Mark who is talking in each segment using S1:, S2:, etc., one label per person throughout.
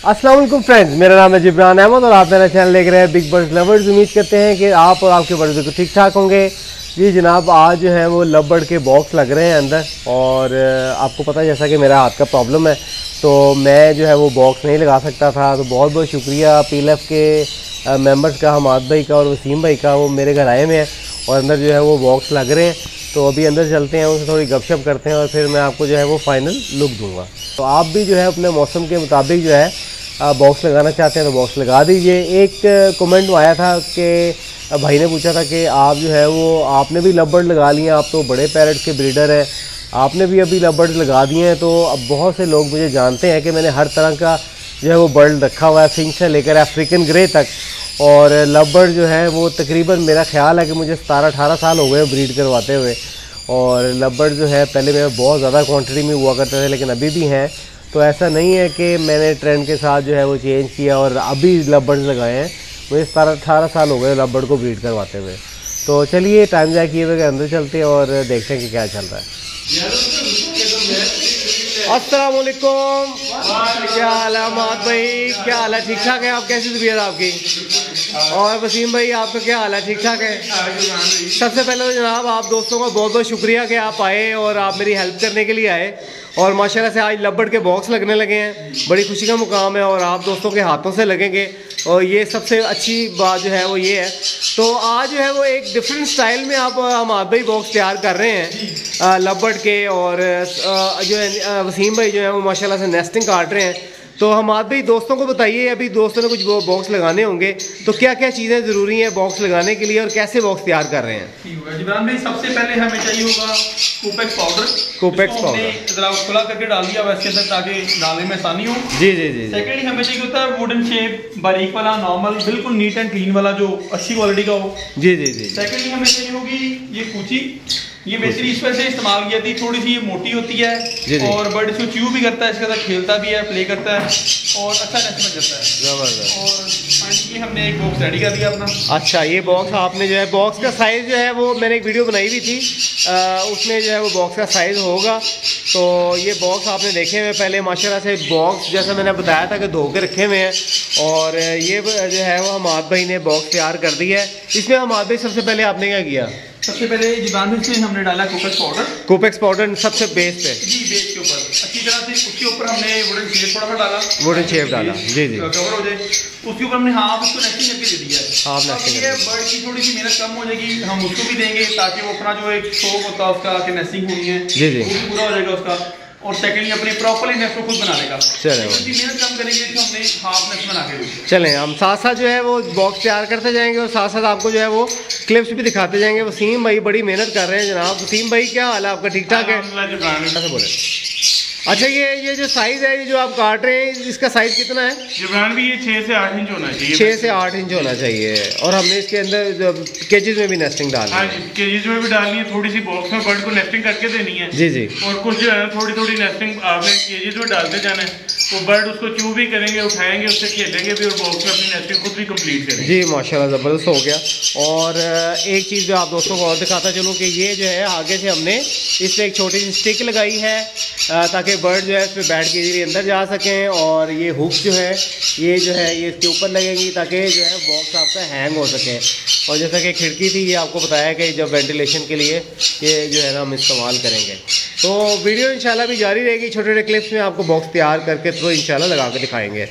S1: अस्सलाम वालेकुम फ्रेंड्स, मेरा नाम है जिब्रान अहमद और आप मेरा चैनल देख रहे हैं बिग बर्ड्स लवर्स। उम्मीद करते हैं कि आप और आपके बर्ड्स को ठीक ठाक होंगे। जी जनाब, आज जो है वो लव बर्ड के बॉक्स लग रहे हैं अंदर, और आपको पता है जैसा कि मेरा हाथ का प्रॉब्लम है तो मैं जो है वो बॉक्स नहीं लगा सकता था। तो बहुत बहुत शुक्रिया PLF के मेंबर्स का, हमाद भाई का और वसीम भाई का। वो मेरे घर आए हुए हैं और अंदर जो है वो बॉक्स लग रहे हैं। तो अभी अंदर चलते हैं, उनसे थोड़ी गपशप करते हैं और फिर मैं आपको जो है वो फाइनल लुक दूंगा। तो आप भी जो है अपने मौसम के मुताबिक जो है बॉक्स लगाना चाहते हैं तो बॉक्स लगा दीजिए। एक कमेंट आया था कि भाई ने पूछा था कि आप जो है वो आपने भी लव बर्ड लगा लिए, आप तो बड़े पैरट के ब्रीडर हैं, आपने भी अभी लव बर्ड लगा दिए हैं। तो अब बहुत से लोग मुझे जानते हैं कि मैंने हर तरह का जो है वो बर्ड रखा हुआ है, फिंच से लेकर अफ्रीकन ग्रे तक। और लव बर्ड जो है वो तकरीबन मेरा ख्याल है कि मुझे 17-18 साल हो गए ब्रीड करवाते हुए। और लव बर्ड जो है पहले मेरे बहुत ज़्यादा क्वांटिटी में हुआ करते थे, लेकिन अभी भी हैं। तो ऐसा नहीं है कि मैंने ट्रेंड के साथ जो है वो चेंज किया और अभी लव बर्ड लगाए हैं। मुझे 17-18 साल हो गए लव बर्ड को ब्रीड करवाते हुए। तो चलिए टाइम जाए किए हुए अंदर चलते हैं और देखते हैं कि क्या चल रहा है। अस्सलाम वालेकुम, क्या हाल है अहमद भाई, क्या हाल है? ठीक ठाक है? आप कैसी तबीयत आपकी? और वसीम भाई आपका क्या हाल है? ठीक ठाक है? सबसे पहले तो जनाब आप दोस्तों का बहुत बहुत शुक्रिया कि आप आए और आप मेरी हेल्प करने के लिए आए। और माशाल्लाह से आज लव बर्ड के बॉक्स लगने लगे हैं, बड़ी खुशी का मुकाम है और आप दोस्तों के हाथों से लगेंगे और ये सबसे अच्छी बात जो है वो ये है। तो आज जो है वो एक डिफरेंट स्टाइल में आप हमाद भाई बॉक्स तैयार कर रहे हैं लव बर्ड के। और जो है वसीम भाई जो है वो माशाल्लाह से नेस्टिंग काट रहे हैं। तो हमाद भाई दोस्तों को बताइए, अभी दोस्तों ने कुछ बॉक्स लगाने होंगे तो क्या क्या चीज़ें ज़रूरी हैं बॉक्स लगाने के लिए और कैसे बॉक्स तैयार कर रहे हैं?
S2: ठीक है जिब्रान भाई, सबसे पहले हमें चाहिए होगा कोपेक्स पाउडर।
S1: कोपेक्स पाउडर
S2: जरा खुला करके डाल दिया वैसे तक ताकि डालने में आसानी हो।
S1: जी जी जी।
S2: सेकेंडली हमें चाहिए होता है वुडन शेप, बारीक वाला, नॉर्मल, बिल्कुल नीट एंड क्लीन वाला जो अच्छी क्वालिटी का हो।
S1: जी जी जी।
S2: सेकेंडली हमें चाहिए होगी ये कूची। ये बेसिकली इस वजह से इस्तेमाल की जाती है, थोड़ी सी ये मोटी होती है
S1: जी जी।
S2: और बर्ड इसको च्यू भी करता है, इसके साथ खेलता भी है, प्ले करता है और अच्छा नेस्ट बन जाता है।
S1: जबरदस्त।
S2: और फाइनली हमने एक बॉक्स रेडी कर दिया अपना।
S1: अच्छा, ये बॉक्स आपने जो है बॉक्स का साइज़ जो है वो मैंने एक वीडियो बनाई हुई थी, उसमें जो है वो बॉक्स का साइज़ होगा। तो ये बॉक्स आपने देखे हुए पहले माशाल्लाह से बॉक्स जैसा मैंने बताया था कि धो के रखे हुए हैं। और ये जो है वो हमाद भाई ने बॉक्स तैयार कर दी है। इसमें हमाद भाई सबसे पहले आपने क्या किया?
S2: सबसे पहले जिब्रान में हमने डाला कोपेक्स पाउडर।
S1: कोपेक्स पाउडर सबसे बेस पे?
S2: जी, बेस के ऊपर अच्छी तरह से, उसके ऊपर हमने वुडन शेप थोड़ा सा डाला,
S1: वुडन शेप डाला। जी जी।
S2: कवर हो जाए उसके ऊपर हमने हाफ उसको नेस्टिंग करके दे दिया है।
S1: हाफ नेस्टिंग
S2: ये बर्ड की थोड़ी सी मेहनत कम हो जाएगी, हम उसको भी देंगे ताकि वो अपना जो एक शौक होता है उसका कि नेस्टिंग होनी है
S1: जी जी,
S2: वो भी पूरा हो जाएगा उसका। और सेकेंडली अपनी प्रॉपरली नेस्ट को खुद बना लेगा।
S1: चले
S2: मेहनत कम करेंगे तो हमने हाफ नेस्ट बना के दी।
S1: चलें हम साथ साथ जो है वो बॉक्स तैयार करते जाएंगे और साथ साथ आपको जो है वो क्लिप्स भी दिखाते जाएंगे। वसीम भाई बड़ी मेहनत कर रहे हैं जनाब। वसीम भाई क्या हाल है आपका? ठीक ठाक है? बोले। अच्छा, ये जो साइज़ है, ये जो आप काट रहे हैं, इसका साइज़ कितना है?
S2: जिब्रान भी ये 6 से 8 इंच होना चाहिए।
S1: 6 से 8 इंच होना चाहिए। और हमने इसके अंदर केजेस में भी नेस्टिंग डालनी है।
S2: केजेस में भी डालनी है, थोड़ी सी बॉक्स में बर्ड को नेस्टिंग करके देनी है।
S1: जी जी।
S2: और कुछ जो है थोड़ी थोड़ी नेस्टिंग आपने केजेस में डालते जाना है, तो बर्ड उसको च्यू भी करेंगे, उठाएंगे, उससे खेलेंगे भी और बॉक्स में अपनी नेस्टिंग खुद भी कंप्लीट करेंगे।
S1: जी माशाल्लाह ज़बरदस्त हो गया। और एक चीज़ जो आप दोस्तों को और दिखाता चलूँ कि ये जो है आगे से हमने इस पर एक छोटी सी स्टिक लगाई है ताकि बर्ड जो है इस पर बैठ के इजीली अंदर जा सकें। और ये हुक जो है ये इसके ऊपर लगेंगी ताकि जो है बॉक्स आपका हैंग हो सके। और जैसा कि खिड़की थी, ये आपको बताया कि जब वेंटिलेशन के लिए ये जो है ना हम इस्तेमाल करेंगे। तो वीडियो इंशाल्लाह भी जारी रहेगी, छोटे छोटे क्लिप्स में आपको बॉक्स तैयार करके थ्रू इंशाल्लाह लगा के दिखाएंगे।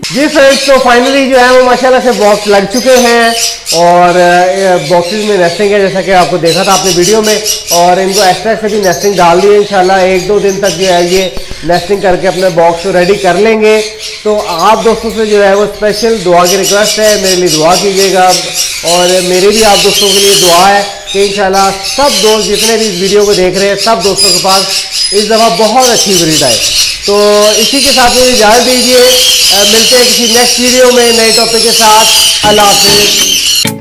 S1: जी फ्रेंड्स, तो फाइनली जो है वो माशाल्लाह से बॉक्स लग चुके हैं और बॉक्सेस में नेस्टिंग है, जैसा कि आपको देखा था आपने वीडियो में। और इनको एक्स्ट्रा से भी नेस्टिंग डाल दी है। इंशाल्लाह 1-2 दिन तक जो है ये नेस्टिंग करके अपने बॉक्स को रेडी कर लेंगे। तो आप दोस्तों से जो है वो स्पेशल दुआ की रिक्वेस्ट है, मेरे लिए दुआ कीजिएगा और मेरी भी आप दोस्तों के लिए दुआ है कि इंशाल्लाह सब दोस्त जितने भी इस वीडियो को देख रहे हैं सब दोस्तों के पास इस दफ़ा बहुत अच्छी ब्रीड आए। तो इसी के साथ मुझे इजाज़त दीजिए, मिलते हैं किसी नेक्स्ट वीडियो में नए टॉपिक के साथ। अल्लाह हाफिज़।